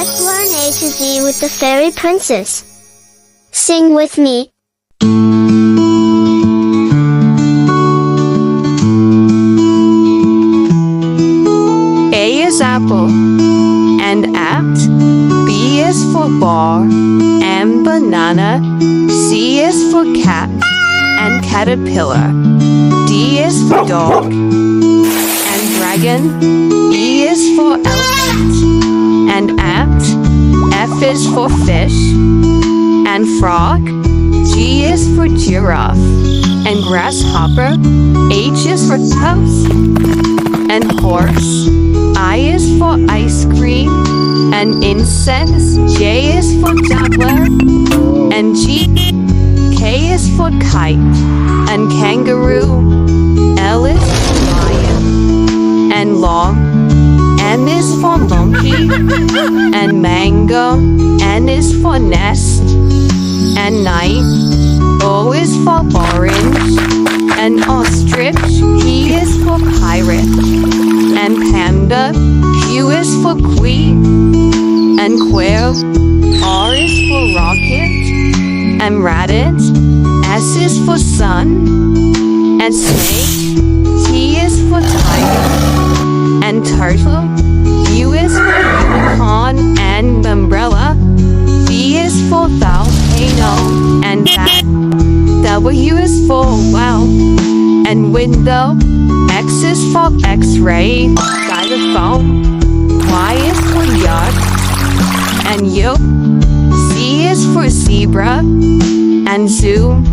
Let's learn A to Z with the fairy princess. Sing with me. A is apple and apt. B is for ball and banana. C is for cat and caterpillar. D is for dog and dragon. E is for elephant and ant. F is for fish and frog. G is for giraffe and grasshopper. H is for toast and horse. I is for ice cream and incense. J is for juggler and G. K is for kite and kangaroo. L is for lion and long. N is for monkey and mango. N is for nest and night. O is for orange and ostrich. P is for pirate and panda. Q is for queen and quail. R is for rocket and rabbit. S is for sun and snake. T is for tiger and turtle. U is for unicorn and umbrella. V is for volcano and bat. W is for well and window. X is for x-ray, xylophone. Y is for yacht and yoke. Z is for zebra and zoo.